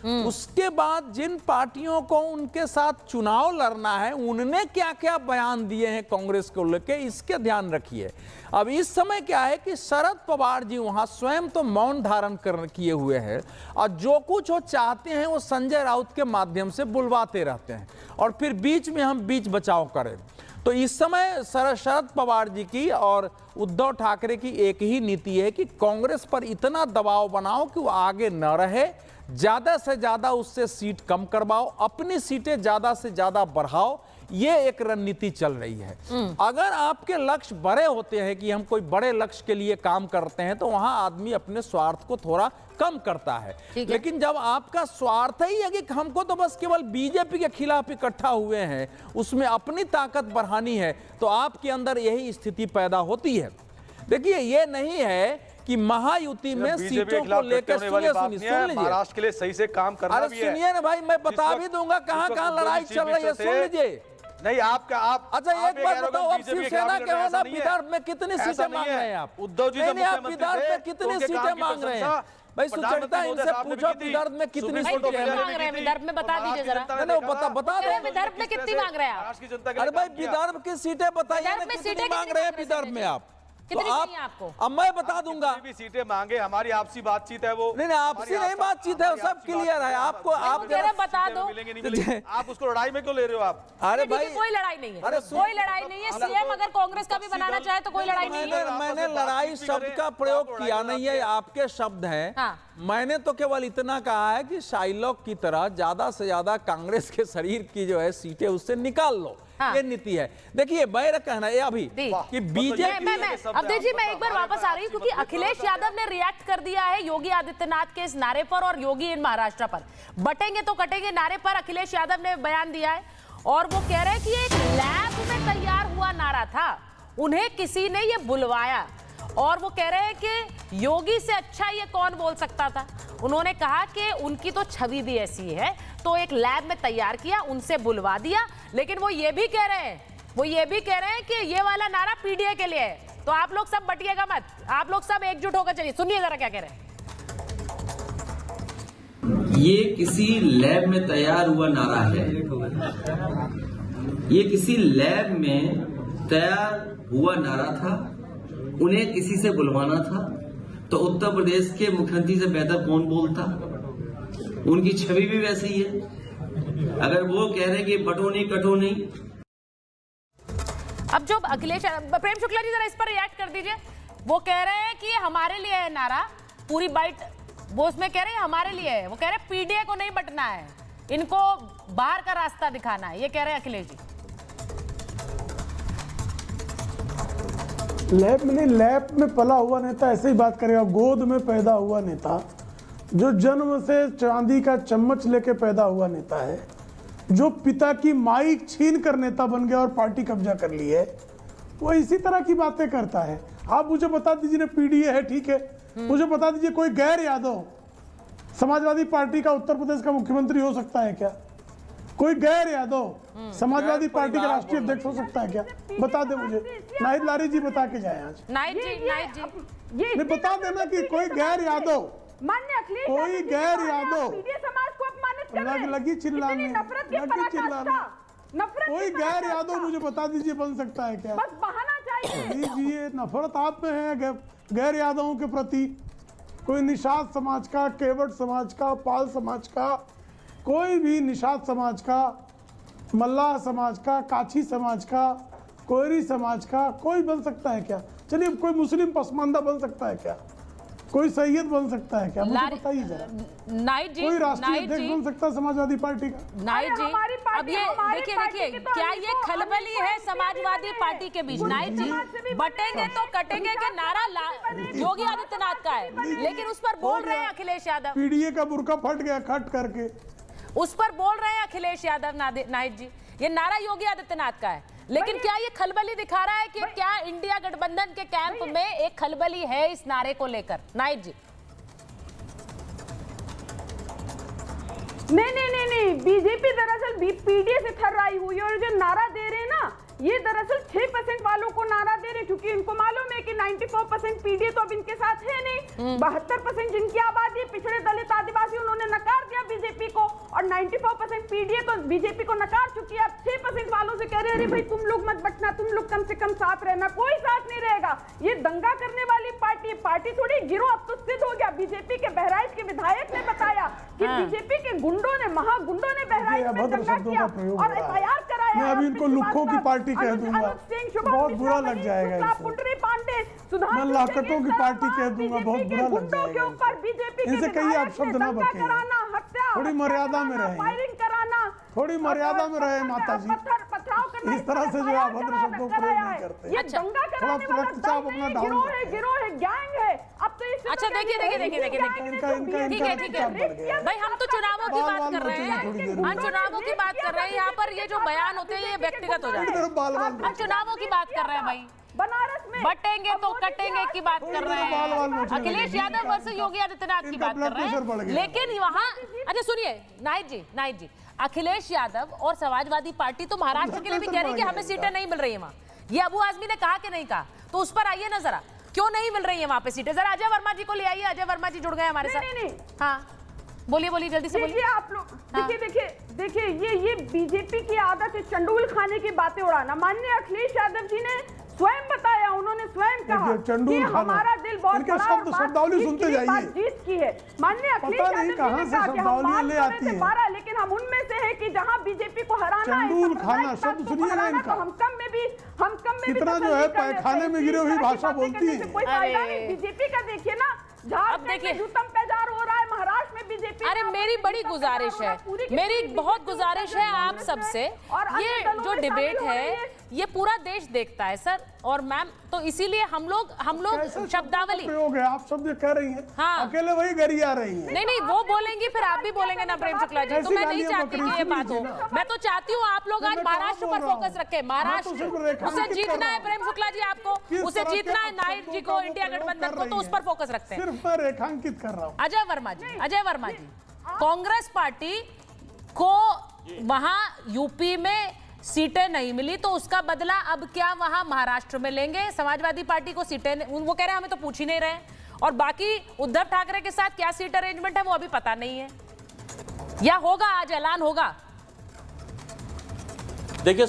Speaker 18: उसके बाद जिन पार्टियों को उनके साथ चुनाव लड़ना है उनने क्या क्या बयान दिए हैं कांग्रेस को लेकर, इसके ध्यान रखिए। अब इस समय क्या है कि शरद पवार जी वहां स्वयं तो मौन धारण किए हुए हैं, और जो कुछ वो चाहते हैं वो संजय राउत के माध्यम से बुलवाते रहते हैं, और फिर बीच में हम बीच बचाव करें। तो इस समय शरद पवार जी की और उद्धव ठाकरे की एक ही नीति है कि कांग्रेस पर इतना दबाव बनाओ कि वो आगे न रहे, ज्यादा से ज्यादा उससे सीट कम करवाओ, अपनी सीटें ज्यादा से ज्यादा बढ़ाओ। ये एक रणनीति चल रही है। अगर आपके लक्ष्य बड़े होते हैं कि हम कोई बड़े लक्ष्य के लिए काम करते हैं तो वहां आदमी अपने स्वार्थ को थोड़ा कम करता है। लेकिन जब आपका स्वार्थ ही है कि हमको तो बस केवल बीजेपी के खिलाफ इकट्ठा हुए हैं, उसमें अपनी ताकत बढ़ानी है, तो आपके अंदर यही स्थिति पैदा होती है। देखिए ये नहीं है कि महायुति में सीटों को लेकर सुन लीजिए,
Speaker 17: महाराष्ट्र के लिए सही से काम करना भी है।
Speaker 18: सुनिए ना भाई, मैं बता भी दूंगा कहाँ लड़ाई चल रही है, सुन लीजिए।
Speaker 17: नहीं अच्छा
Speaker 18: एक बात बताओ, अब शिवसेना के हो ना विदर्भ में कितनी सीटें मांग रहे हैं आप?
Speaker 17: उद्धव जी तो
Speaker 18: विदर्भ में कितनी सीटें मांग रहे हैं भाई? सुचरिता इनसे पूछो विदर्भ में कितनी सीटें
Speaker 6: मांग रहे हैं? विदर्भ में बता दीजिए जरा।
Speaker 18: बता दो
Speaker 6: विदर्भ में कितनी मांग रहे हैं आप?
Speaker 18: अरे भाई विदर्भ की सीटें बताइए, कितनी मांग रहे हैं विदर्भ में आप? तो आपको अब मैं बता दूंगा,
Speaker 17: भी सीटें मांगे, हमारी आपसी बातचीत है। वो
Speaker 18: नहीं आपसी नहीं बातचीत है, सब क्लियर है। आपको आप
Speaker 6: जरा बता दो,
Speaker 17: आप उसको लड़ाई में क्यों ले रहे हो आप?
Speaker 6: अरे भाई कोई लड़ाई नहीं है, कोई लड़ाई नहीं है। सीएम अगर कांग्रेस का भी बनाना चाहे तो कोई लड़ाई नहीं है।
Speaker 18: मैंने लड़ाई शब्द का प्रयोग किया नहीं है, आपके शब्द हैं। मैंने तो केवल इतना कहा है कि शाइलॉक की तरह ज्यादा से ज्यादा कांग्रेस के शरीर की जो है सीटें उससे निकाल लो, ये नीति है। देखिए मेरा कहना है अभी कि बीजेपी
Speaker 6: अब देखिए, मैं एक बार वापस आ रही हूँ क्योंकि अखिलेश यादव ने रिएक्ट कर दिया है योगी आदित्यनाथ के इस नारे पर और योगी इन महाराष्ट्र पर। बटेंगे तो कटेंगे नारे पर अखिलेश यादव ने बयान दिया है, और वो कह रहे हैं कि एक लैब में तैयार हुआ नारा था, उन्हें किसी ने ये बुलवाया, और वो कह रहे हैं कि योगी से अच्छा ये कौन बोल सकता था। उन्होंने कहा कि उनकी तो छवि भी ऐसी है, तो एक लैब में तैयार किया, उनसे बुलवा दिया। लेकिन वो ये भी कह रहे हैं कि ये वाला नारा पीडीए के लिए है, तो आप लोग सब बटिएगा मत, आप लोग सब एकजुट होकर चलिए। सुनिए जरा क्या कह रहे हैं।
Speaker 10: ये किसी लैब में तैयार हुआ नारा है, ये किसी लैब में तैयार हुआ नारा था, उन्हें किसी से बुलवाना था। तो उत्तर प्रदेश के मुख्यमंत्री से बेहतर कौन बोलता? उनकी छवि भी वैसी ही है। अगर वो कह रहे हैं कि बटो नहीं कटो नहीं।
Speaker 6: अब जो अखिलेश प्रेम शुक्ला जी जरा इस पर रिएक्ट कर दीजिए। वो कह रहे हैं कि हमारे लिए है नारा, पूरी बाइट वो उसमें कह रहे हैं हमारे लिए है, वो कह रहे हैं पीडीए को नहीं बंटना है, इनको बाहर का रास्ता दिखाना है, ये कह रहे हैं अखिलेश जी।
Speaker 15: लैब में पला हुआ नेता ऐसे ही बात करेगा। गोद में पैदा हुआ नेता, जो जन्म से चांदी का चम्मच लेके पैदा हुआ नेता है, जो पिता की माइक छीन कर नेता बन गया और पार्टी कब्जा कर ली है, वो इसी तरह की बातें करता है। आप मुझे बता दीजिए ना, पीडीए है ठीक है, मुझे बता दीजिए कोई गैर यादव समाजवादी पार्टी का उत्तर प्रदेश का मुख्यमंत्री हो सकता है क्या? कोई गैर यादव समाजवादी पार्टी का राष्ट्रीय अध्यक्ष हो सकता है क्या? बता दे मुझे। नाहिद लारी जी बता के जाए आज।
Speaker 6: नाहिद जी
Speaker 15: ये बता देना कि कोई गैर यादव, कोई गैर यादव
Speaker 16: समाज को अपमानित कर रहे हैं।
Speaker 15: लगी चिल्लाने,
Speaker 16: नफरत के
Speaker 15: लगी चिल्लाने।
Speaker 16: नफरत
Speaker 15: कोई गैर यादव मुझे बता दीजिए बन सकता है क्या?
Speaker 16: बस बहाना चाहिए।
Speaker 15: दीजिए, नफरत आप में है गैर यादवों के प्रति। कोई निषाद समाज का, केवट समाज का, पाल समाज का, कोई भी निषाद समाज का, मल्लाह समाज का, काछी समाज का, कोयरी समाज का, कोई बन सकता है क्या? चलिए, कोई मुस्लिम पसमानदा बन सकता है क्या? कोई सैयद बन सकता है क्या? मुझे बताइए जरा।
Speaker 6: नाहिद जी,
Speaker 15: कोई राष्ट्रीय अध्यक्ष बन सकता है समाजवादी पार्टी का?
Speaker 6: नाहिद जी, अब ये देखिए क्या ये खलबली है समाजवादी पार्टी के बीच? नाहिद जी, बटेंगे तो कटेंगे के नारा योगी आदित्यनाथ का है, लेकिन उस पर बोल रहे हैं अखिलेश यादव।
Speaker 15: पीडीए का बुर्का फट गया खट करके,
Speaker 6: उस पर बोल रहे हैं अखिलेश यादव। नाहिद जी, ये नारा योगी आदित्यनाथ का है, लेकिन क्या ये खलबली दिखा रहा है कि क्या इंडिया गठबंधन के कैंप में एक खलबली है इस नारे को लेकर? नाहिद जी।
Speaker 16: नहीं, बीजेपी दरअसल पीडीए से थर्राई हुई है, और जो नारा दे रहे हैं ना, ये दरअसल 6% वालों को नारा दे रहे, क्योंकि इनको मालूम है कि 94% पीडीए तो अब इनके साथ है नहीं। 72% जिनकी आबादी पिछड़े दलित आदिवासी, उन्होंने नकार दिया बीजेपी को, और 94% पीडीए तो बीजेपी को नकार चुकी है। अब 6% वालों से कह रहे हैं अरे भाई तुम लोग मत बटना, तुम लोग कम से कम साथ रहना। कोई साथ नहीं रहेगा, ये दंगा करने वाली पार्टी थोड़ी गिरोह अब तो सिद्ध हो गया। बीजेपी के बहराइच के विधायक ने बताया कि बीजेपी के गुंडों ने, महागुंडों ने बहराइच में दंगा किया और एफआईआर कराया।
Speaker 15: मैं अभी इनको लुक्खों की पार्टी कह दूंगा, बहुत बुरा लग जाएगा। मैं लाकटों की पार्टी कह दूंगा, बहुत बुरा लग जाएगा। इनसे कहिए आप शब्द ना बकें, थोड़ी मर्यादा में रहें, थोड़ी मर्यादा में रहे माता जी। इस तरह से जो अभद्र शब्दों को प्रयोग नहीं करते। थोड़ा रक्तचाप अपना डाउन
Speaker 6: अच्छा देखिए ठीक है भाई, हम तो चुनावों की बात कर रहे हैं, हम चुनावों की बात कर रहे हैं। यहाँ पर ये जो बयान होते हैं ये व्यक्तिगत हो जाते हैं। हम चुनावों की बात कर रहे हैं भाई,
Speaker 16: बनारस में
Speaker 6: बटेंगे तो कटेंगे की बात कर रहे हैं। अखिलेश यादव वर्सेस योगी आदित्यनाथ की बात कर रहे हैं, लेकिन वहाँ अच्छा सुनिए नाहिद जी, अखिलेश यादव और समाजवादी पार्टी तो महाराष्ट्र के लिए भी कह रही है कि हमें सीटें नहीं मिल रही है वहाँ। ये अबू आजमी ने कहा कि नहीं कहा, तो उस पर आइए ना जरा, क्यों नहीं मिल रही है वहाँ पे सीटें? जरा अजय वर्मा जी को ले आइए, अजय वर्मा जी जुड़ गए हमारे साथ। हाँ बोलिए जल्दी से बोलिए।
Speaker 16: आप लोग देखिए ये बीजेपी की आदत है चंडूल खाने की बातें उड़ाना। माननीय अखिलेश यादव जी ने स्वयं बताया, उन्होंने स्वयं कहा कि हमारा दिल बहुत बड़ा है,
Speaker 15: शब्दावली सुनते जाइए,
Speaker 16: जीत की है। माननीय अखिलेश यादव जी ने कहा कि हम बात करते 12, लेकिन हम उनमें से है कि जहां बीजेपी को हराना है,
Speaker 15: शब्द सुनिएगा इनका,
Speaker 16: हम कम में भी
Speaker 15: कितना जो है पैखाने में गिरे हुई भाषा बोलती है।
Speaker 16: कोई फायदा नहीं। बीजेपी का देखिए ना,
Speaker 6: अब देखिए
Speaker 16: जूतम पेजार हो रहा है, महाराष्ट्र में बीजेपी।
Speaker 6: अरे मेरी बड़ी गुजारिश है, मेरी बहुत गुजारिश है आप सबसे, ये जो डिबेट है ये पूरा देश देखता है सर और मैम, तो इसीलिए हम लोग शब्दावली
Speaker 15: प्रयोग है, आप शब्द कह रही हैं।
Speaker 6: हाँ,
Speaker 15: अकेले वही गरिया रही हैं।
Speaker 6: नहीं वो बोलेंगी फिर आप भी बोलेंगे ना प्रेम शुक्ला जी, तो मैं नहीं चाहती कि ये बात हो। मैं तो चाहती हूँ आप लोग आज महाराष्ट्र पर फोकस रखें। महाराष्ट्र उसे जीतना है प्रेम शुक्ला जी, आपको उसे जीतना है, नाहिद जी को, इंडिया गठबंधन को, तो उस पर फोकस रखते हैं।
Speaker 15: सिर्फ मैं रेखांकित कर रहा हूँ।
Speaker 6: अजय वर्मा जी, कांग्रेस पार्टी को वहां यूपी में सीटें नहीं मिली, तो उसका बदला अब क्या वहां महाराष्ट्र में लेंगे? समाजवादी पार्टी को सीटें, वो कह रहे हैं हमें तो पूछ ही नहीं रहे, और बाकी उद्धव ठाकरे के साथ क्या सीट अरेंजमेंट है वो अभी पता नहीं है, या होगा आज ऐलान होगा।
Speaker 19: देखिए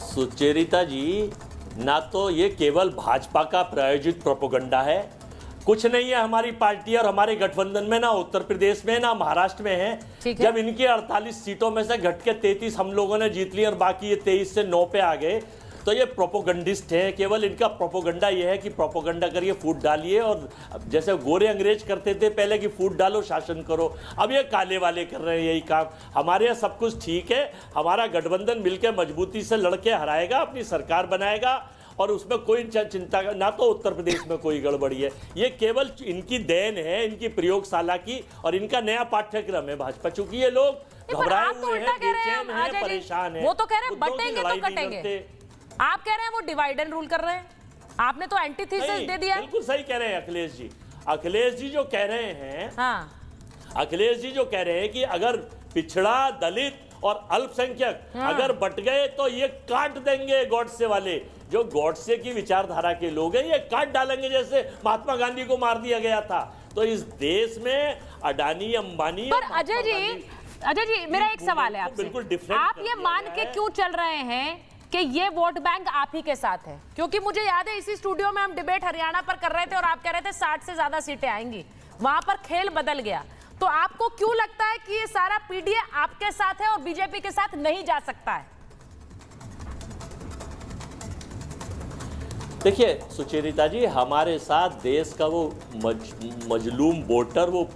Speaker 19: सुचेरिता जी, ना तो ये केवल भाजपा का प्रायोजित प्रोपेगेंडा है, कुछ नहीं है हमारी पार्टी और हमारे गठबंधन में, ना उत्तर प्रदेश में ना महाराष्ट्र में है। जब इनकी 48 सीटों में से घट के 33 हम लोगों ने जीत ली और बाकी ये 23 से 9 पे आ गए, तो ये प्रोपोगंडिस्ट हैं, केवल इनका प्रोपोगंडा ये है कि प्रोपोगंडा करिए, फूट डालिए, और जैसे गोरे अंग्रेज करते थे पहले कि फूट डालो शासन करो, अब ये काले वाले कर रहे हैं यही काम। हमारे यहाँ सब कुछ ठीक है, हमारा गठबंधन मिलकर मजबूती से लड़के हराएगा, अपनी सरकार बनाएगा, और उसमें कोई चिंता ना तो उत्तर प्रदेश में कोई गड़बड़ी है। ये केवल इनकी देन है, इनकी प्रयोगशाला की, और इनका नया पाठ्यक्रम है भाजपा। चूंकि ये लोग घबराए हुए हैं, बेचैन हैं, परेशान हैं।
Speaker 6: वो तो कह रहे हैं बटेंगे तो कटेंगे, आप कह रहे हैं वो डिवाइड एंड रूल कर रहे हैं, आपने तो एंटीथेसिस दे दिया।
Speaker 19: बिल्कुल सही कह रहे हैं अखिलेश जी। अखिलेश जी जो कह रहे हैं, अखिलेश जी जो कह रहे हैं कि अगर पिछड़ा, दलित और अल्पसंख्यक अगर बट गए तो ये काट देंगे गॉडसे वाले। जो गॉडसे की विचारधारा के लोग हैं ये काट डालेंगे, जैसे महात्मा गांधी को मार दिया गया था। तो इस देश में अडानी, अंबानी,
Speaker 6: पर अजय जी मेरा एक सवाल है आपसे, बिल्कुल डिफरेंट, आप ये मान के क्यों चल रहे हैं कि ये वोट बैंक आप ही के साथ है? क्योंकि मुझे याद है इसी स्टूडियो में हम डिबेट हरियाणा पर कर रहे थे और आप कह रहे थे 60 से ज्यादा सीटें आएंगी, वहां पर खेल बदल गया। तो आपको क्यों लगता है कि ये सारा पीडीए आपके साथ है और बीजेपी के साथ नहीं जा सकता है?
Speaker 19: देखिए सुचेरिता जी, हमारे साथ देश का वो मजलूम वोटर, वो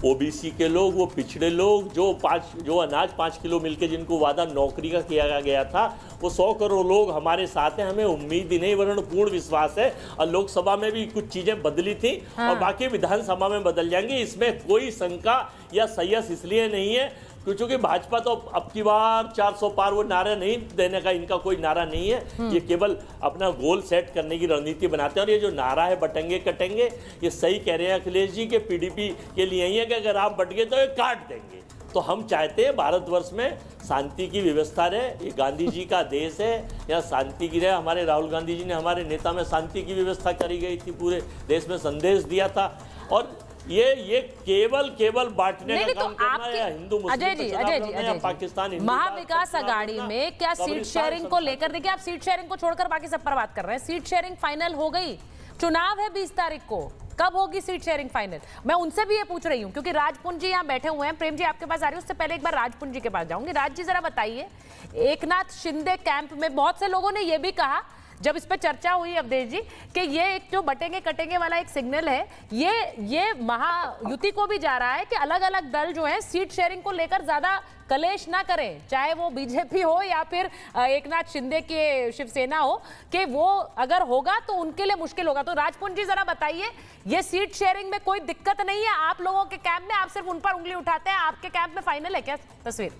Speaker 19: ओबीसी के लोग, वो पिछड़े लोग, जो अनाज 5 किलो मिलके जिनको वादा नौकरी का किया गया था, वो 100 करोड़ लोग हमारे साथ हैं। हमें उम्मीद ही नहीं वरन पूर्ण विश्वास है। और लोकसभा में भी कुछ चीजें बदली थी और बाकी विधानसभा में बदल जाएंगी, इसमें कोई शंका या सयस इसलिए नहीं है क्योंकि भाजपा तो अब की बार 400 पार वो नारा नहीं देने का इनका कोई नारा नहीं है। ये केवल अपना गोल सेट करने की रणनीति बनाते हैं। और ये जो नारा है बटेंगे कटेंगे, ये सही कह रहे हैं अखिलेश जी के पीडीपी के लिए ही है कि अगर आप बट गए तो ये काट देंगे। तो हम चाहते हैं भारतवर्ष में शांति की व्यवस्था रहे, ये गांधी जी का देश है, यहाँ शांति की रहे। हमारे राहुल गांधी जी ने हमारे नेता में शांति की व्यवस्था करी गई थी, पूरे देश में संदेश दिया था। और ये केवल बांटने का काम करना है, हिंदू मुस्लिम पाकिस्तान
Speaker 6: महाविकास आघाड़ी में क्या सीट शेयरिंग को लेकर, देखिए आप सीट शेयरिंग को छोड़कर बाकी सब पर बात कर रहे हैं, सीट शेयरिंग फाइनल हो गई, चुनाव है 20 तारीख को, कब होगी सीट शेयरिंग फाइनल? मैं उनसे भी ये पूछ रही हूँ क्योंकि राजपुंज जी यहाँ बैठे हुए हैं। प्रेम जी आपके पास आ रही हूँ, उससे पहले एक बार राजपुंज जी के पास जाऊंगी। राज जी जरा बताइए, एकनाथ शिंदे कैंप में बहुत से लोगों ने यह भी कहा जब इस पे चर्चा हुई अवधेश जी कि ये एक जो बटेंगे कटेंगे वाला एक सिग्नल है, ये महायुति को भी जा रहा है कि अलग अलग दल जो है सीट शेयरिंग को लेकर ज्यादा कलेश ना करें, चाहे वो बीजेपी हो या फिर एकनाथ शिंदे के शिवसेना हो, कि वो अगर होगा तो उनके लिए मुश्किल होगा। तो राजपुंज जी जरा बताइए, ये सीट शेयरिंग में कोई दिक्कत नहीं है आप लोगों के कैंप में? आप सिर्फ उन पर उंगली उठाते हैं, आपके कैंप में फाइनल है क्या तस्वीर?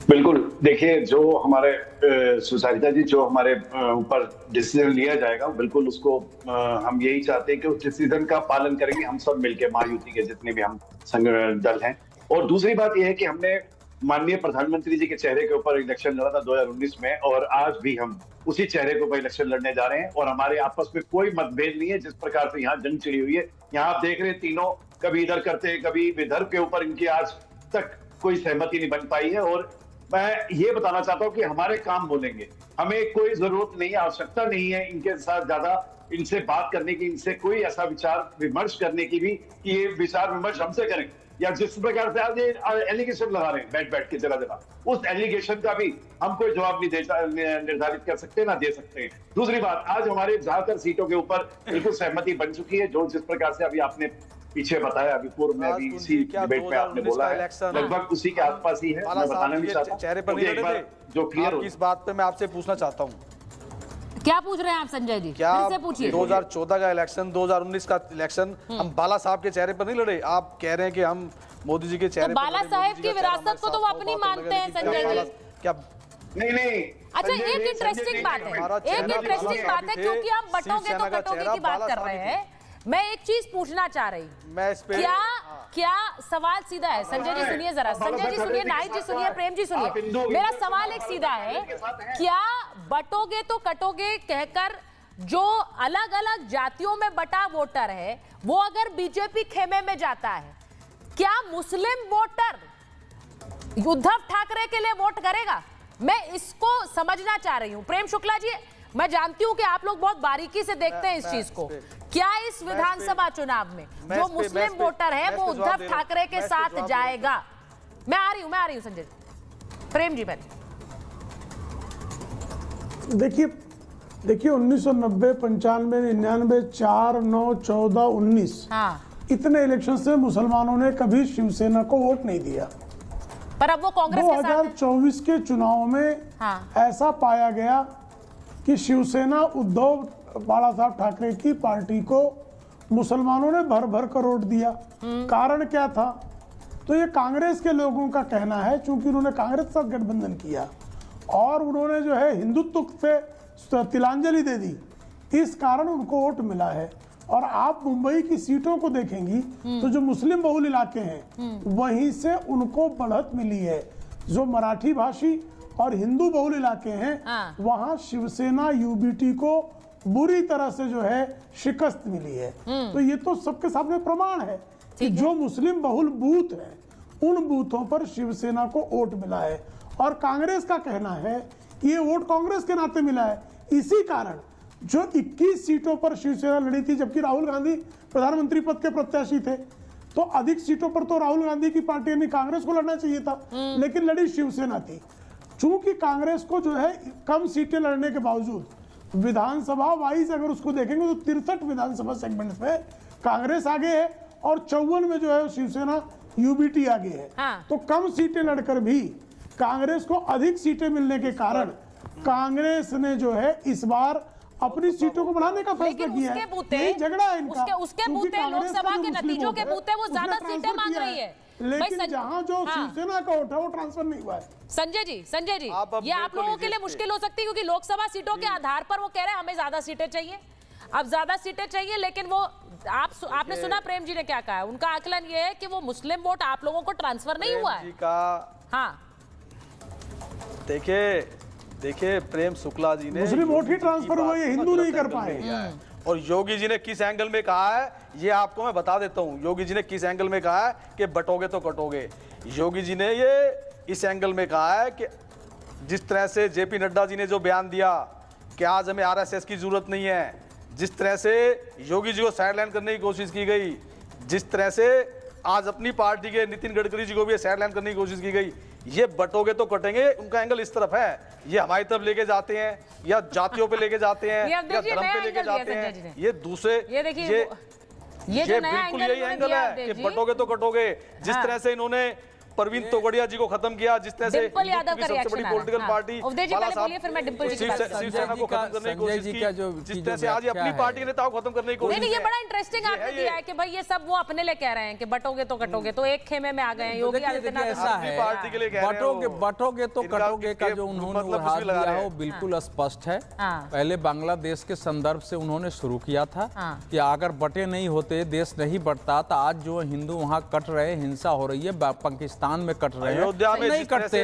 Speaker 20: बिल्कुल, देखिए जो हमारे सुसारिता जी, जो हमारे ऊपर डिसीजन लिया जाएगा बिल्कुल उसको हम यही चाहते हैं कि उस डिसीजन का पालन करेंगे हम सब मिलकर, महायुति के जितने भी हम संघ दल हैं। और दूसरी बात यह है कि हमने माननीय प्रधानमंत्री जी के चेहरे के ऊपर इलेक्शन लड़ा था 2019 में, और आज भी हम उसी चेहरे के ऊपर इलेक्शन लड़ने जा रहे हैं। और हमारे आपस में कोई मतभेद नहीं है। जिस प्रकार से यहाँ जंग छिड़ी हुई है, यहाँ आप देख रहे हैं तीनों कभी इधर करते हैं कभी विदर्भ के ऊपर, इनकी आज तक कोई सहमति नहीं बन पाई है। और मैं ये बताना चाहता हूं कि हमारे काम बोलेंगे, हमें कोई जरूरत नहीं है, आवश्यकता नहीं है इनके साथ ज्यादा इनसे बात करने की, इनसे कोई ऐसा विचार विमर्श करने की भी कि ये विचार विमर्श हमसे करें। या जिस प्रकार से आज ये एलिगेशन लगा रहे हैं बैठ के जगह, उस एलिगेशन का भी हम कोई जवाब नहीं निर्धारित कर सकते, ना दे सकते हैं। दूसरी बात, आज हमारे ज्यादातर सीटों के ऊपर बिल्कुल सहमति बन चुकी है, जो जिस प्रकार से अभी आपने पीछे बताया, अभी पूर्व में अभी इसी डिबेट में आपने बोला है, लगभग उसी के आसपास ही है। मैं बताना नहीं चाहता
Speaker 17: चेहरे पर नहीं लड़े थे,
Speaker 20: जो क्लियर हो
Speaker 17: इस बात पे मैं आपसे पूछना चाहता हूँ।
Speaker 6: क्या पूछ रहे हैं आप संजय जी?
Speaker 17: क्या
Speaker 6: फिर से पूछिए।
Speaker 17: 2014 का इलेक्शन, 2019 का इलेक्शन हम बाला साहब के चेहरे पर नहीं लड़े? आप कह रहे हैं कि हम मोदी जी के चेहरे
Speaker 6: पर, बाला साहब की विरासत को तो वो अपनी मानते हैं संजय जी।
Speaker 17: क्या
Speaker 20: नहीं।
Speaker 6: अच्छा, एक इंटरेस्टिंग बात है क्योंकि हम बटोगे तो कटोगे की बात कर रहे हैं, मैं एक चीज पूछना चाह रही हूँ। क्या सवाल सीधा है? संजय जी सुनिए जरा, संजय जी सुनिए, नाहिद जी सुनिए, प्रेम जी सुनिए, मेरा सवाल एक सीधा है, क्या बटोगे तो कटोगे कहकर जो अलग अलग जातियों में बटा वोटर है वो अगर बीजेपी खेमे में जाता है, क्या मुस्लिम वोटर उद्धव ठाकरे के लिए वोट करेगा? मैं इसको समझना चाह रही हूं। प्रेम शुक्ला जी, मैं जानती हूं कि आप लोग बहुत बारीकी से देखते हैं इस चीज को। क्या इस विधानसभा चुनाव में जो मुस्लिम वोटर है वो उद्धव ठाकरे के साथ जाएगा? मैं आ रही हूं संजय। प्रेम जी, पहले
Speaker 15: देखिए 1990, 95, 99, 4, 9, 14, 19 इतने इलेक्शन से मुसलमानों ने कभी शिवसेना को वोट नहीं दिया।
Speaker 6: पर अब वो कांग्रेस के साथ है।
Speaker 15: 2024 के चुनाव में ऐसा पाया गया कि शिवसेना उद्धव बाला साहब ठाकरे की पार्टी को मुसलमानों ने भर भर कर वोट दिया। कारण क्या था? तो ये कांग्रेस के लोगों का कहना है, चूंकि उन्होंने कांग्रेस के साथ गठबंधन किया और उन्होंने जो है हिंदुत्व से तिलांजलि दे दी, इस कारण उनको वोट मिला है। और आप मुंबई की सीटों को देखेंगी तो जो मुस्लिम बहुल इलाके हैं वहीं से उनको बढ़त मिली है। जो मराठी भाषी और हिंदू बहुल इलाके हैं वहां शिवसेना यूबीटी को बुरी तरह से जो है शिकस्त मिली है। तो ये तो सबके सामने प्रमाण है कि जो मुस्लिम बहुल बूथ हैं उन बूथों पर शिवसेना को वोट मिला है। और कांग्रेस का कहना है कि ये वोट कांग्रेस के नाते मिला है। इसी कारण जो 21 सीटों पर शिवसेना लड़ी थी, जबकि राहुल गांधी प्रधानमंत्री पद के प्रत्याशी थे, तो अधिक सीटों पर तो राहुल गांधी की पार्टी यानी कांग्रेस को लड़ना चाहिए था, लेकिन लड़ी शिवसेना थी। चूंकि कांग्रेस को जो है कम सीटें लड़ने के बावजूद विधानसभा वाइज अगर उसको देखेंगे तो 63 विधानसभा सेगमेंट्स में कांग्रेस आगे है और 54 में जो है शिवसेना यूबीटी आगे है। तो कम सीटें लड़कर भी कांग्रेस को अधिक सीटें मिलने के कारण कांग्रेस ने जो है इस बार अपनी सीटों को बढ़ाने का फैसला किया है। यही झगड़ा है इनका।
Speaker 6: उसके बूते लोकसभा के नतीजों के बूते वो ज्यादा सीटें मांग रही है,
Speaker 15: लेकिन जहां जो शिवसेना का वोट है वो ट्रांसफर नहीं हुआ है।
Speaker 6: संजय जी ये आप लोगों के लिए मुश्किल हो सकती है, क्योंकि लोकसभा सीटों के आधार पर वो कह रहे हैं हमें ज्यादा सीटें चाहिए। अब ज्यादा सीटें चाहिए, लेकिन वो आपने सुना प्रेम जी ने क्या कहा है? उनका आकलन ये है कि वो मुस्लिम वोट आप लोगों को ट्रांसफर नहीं हुआ है। हाँ
Speaker 17: देखिए प्रेम शुक्ला जी ने
Speaker 15: मुस्लिम वोट ही ट्रांसफर हुआ, ये हिंदू नहीं कर पाए।
Speaker 17: और योगी जी ने किस एंगल में कहा है ये आपको मैं बता देता हूं। योगी जी ने किस एंगल में कहा है कि बटोगे तो कटोगे। योगी जी ने ये इस एंगल में कहा है कि जिस तरह से जेपी नड्डा जी ने जो बयान दिया कि आज हमें आरएसएस की जरूरत नहीं है, जिस तरह से योगी जी को साइडलाइन करने की कोशिश की गई, जिस तरह से आज अपनी पार्टी के नितिन गडकरी जी को भी साइडलाइन करने की कोशिश की गई, ये बटोगे तो कटेंगे उनका एंगल इस तरफ है। ये हमारी तरफ लेके जाते हैं या जातियों पे लेके जाते हैं या धर्म पे लेके जाते हैं। ये दूसरे ये बिल्कुल यही एंगल है कि बटोगे तो कटोगे। जिस तरह से इन्होंने परवीन तोगड़िया जी को खत्म किया, जिस तरह से
Speaker 6: डिंपल यादव का
Speaker 17: सबसे बड़ी पॉलिटिकल पार्टी
Speaker 6: फिर मैं डिंपल जी की बात
Speaker 17: शिवसेना को खत्म करने की कोशिश की, जिस तरह से आज अपनी पार्टी के नेताओं को खत्म करने की कोशिश।
Speaker 6: नहीं, ये बड़ा इंटरेस्टिंग आपने दिया है कि भाई ये सब वो अपने लिए कह रहे हैं कि बटोगे तो कटोगे, तो एक खेमे में आ गए हैं योगी आदित्यनाथ।
Speaker 18: ऐसा है बटोगे तो कटोगे का जो उन्होंने उड़ा दिया है वो बिल्कुल स्पष्ट है। पहले बांग्लादेश के संदर्भ से उन्होंने शुरू किया था कि अगर बटे नहीं होते, देश नहीं बढ़ता, तो आज जो हिंदू वहाँ कट रहे, हिंसा हो रही है, पाकिस्तान में कट रहे हैं, नहीं कटते।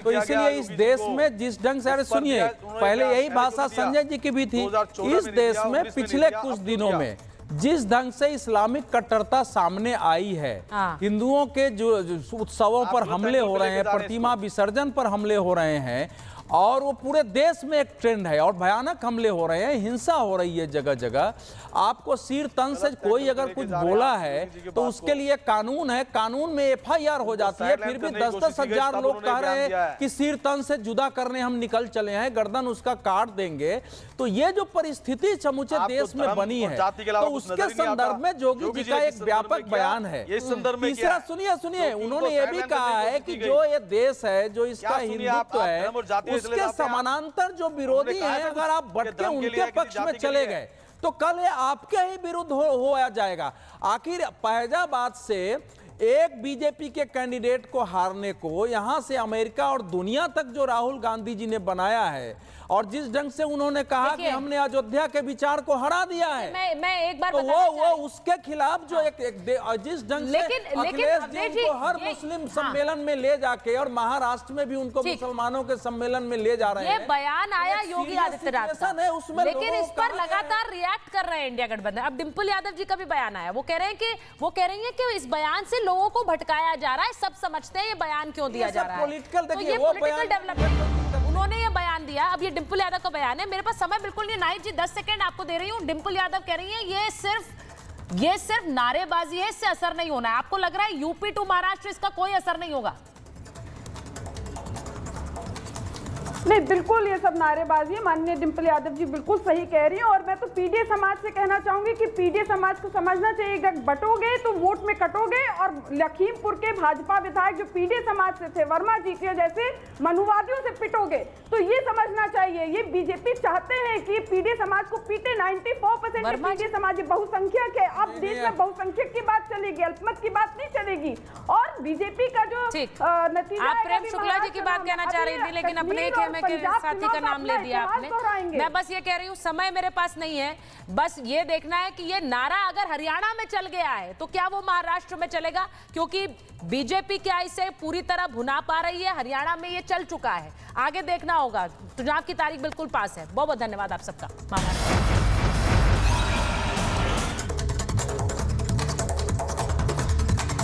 Speaker 18: तो इसीलिए इस देश में जिस ढंग से, अरे सुनिए, पहले यही भाषा संजय जी की भी थी, इस देश में पिछले कुछ दिनों में जिस ढंग से इस्लामिक कट्टरता सामने आई है, हिंदुओं के जो उत्सवों पर हमले हो रहे हैं, प्रतिमा विसर्जन पर हमले हो रहे हैं, और वो पूरे देश में एक ट्रेंड है और भयानक हमले हो रहे हैं, हिंसा हो रही है जगह जगह। आपको सिर तन से कोई अगर कुछ बोला है तो उसके लिए कानून है, कानून में एफआईआर हो जाती है, फिर भी 10-10 हजार लोग कह रहे हैं कि सिर तन से जुदा करने हम निकल चले हैं, गर्दन उसका काट देंगे। तो ये जो परिस्थिति समूचे देश में बनी है, तो उसके संदर्भ में योगी जी का एक व्यापक बयान है। तीसरा सुनिए, उन्होंने ये भी कहा है कि जो ये देश है, जो इसका हिंदुत्व है, उसके समानांतर जो विरोधी हैं, अगर आप बटके उनके पक्ष में चले गए तो कल ये आपके ही विरुद्ध हो जाएगा। आखिर फैजाबाद से एक बीजेपी के कैंडिडेट को हारने को यहां से अमेरिका और दुनिया तक जो राहुल गांधी जी ने बनाया है, और जिस ढंग से उन्होंने कहा कि हमने अयोध्या के विचार को हरा दिया है,
Speaker 6: मैं एक बार
Speaker 18: तो वो उसके खिलाफ जो जिस ढंग से अखिलेश जी को हर मुस्लिम सम्मेलन में ले जाके, और महाराष्ट्र में भी उनको मुसलमानों के सम्मेलन में ले जा रहे हैं,
Speaker 6: ये बयान आया योगी आदित्यनाथ का, लेकिन इस पर लगातार रिएक्ट कर रहे हैं इंडिया गठबंधन। अब डिंपल यादव जी का भी बयान आया, वो कह रहे हैं कि इस बयान से लोगों को भटकाया जा रहा है, सब समझते हैं ये बयान क्यों दिया जा रहा है।
Speaker 18: पॉलिटिकल
Speaker 6: डेवलपमेंट उन्होंने ये बयान दिया। अब ये डिंपल यादव का बयान है, मेरे पास समय बिल्कुल नहीं, नाइट जी 10 सेकंड आपको दे रही हूँ। डिंपल यादव कह रही है ये सिर्फ नारेबाजी है, इससे असर नहीं होना है। आपको लग रहा है यूपी टू महाराष्ट्र इसका कोई असर नहीं होगा?
Speaker 16: नहीं, बिल्कुल ये सब नारेबाजी है। माननीय डिम्पल यादव जी बिल्कुल सही कह रही हैं। और मैं तो पीडीए समाज से कहना चाहूंगी कि पीडीए समाज को समझना चाहिए, अगर बटोगे तो वोट में कटोगे। और लखीमपुर के भाजपा विधायक जो पीडीए समाज से थे, वर्मा जी के जैसे मनुवादियों से पिटोगे, तो ये समझना चाहिए ये बीजेपी चाहते हैं कि पीडीए समाज को पीटे। 94% पीडीए समाज बहुसंख्यक है। अब देश में बहुसंख्यक की बात चलेगी, अल्पमत की बात नहीं चलेगी। और बीजेपी का जो नतीजा,
Speaker 6: आप प्रेम शुक्ला जी की बात कहना चाह रही थी, लेकिन अपने एक के साथी का नाम ले दिया आपने। मैं बस ये कह रही हूँ, समय मेरे पास नहीं है, बस ये देखना है कि ये नारा अगर हरियाणा में चल गया है तो क्या वो महाराष्ट्र में चलेगा, क्योंकि बीजेपी क्या इसे पूरी तरह भुना पा रही है। हरियाणा में ये चल चुका है, आगे देखना होगा। चुनाव की तारीख बिल्कुल पास है। बहुत बहुत धन्यवाद आप सबका।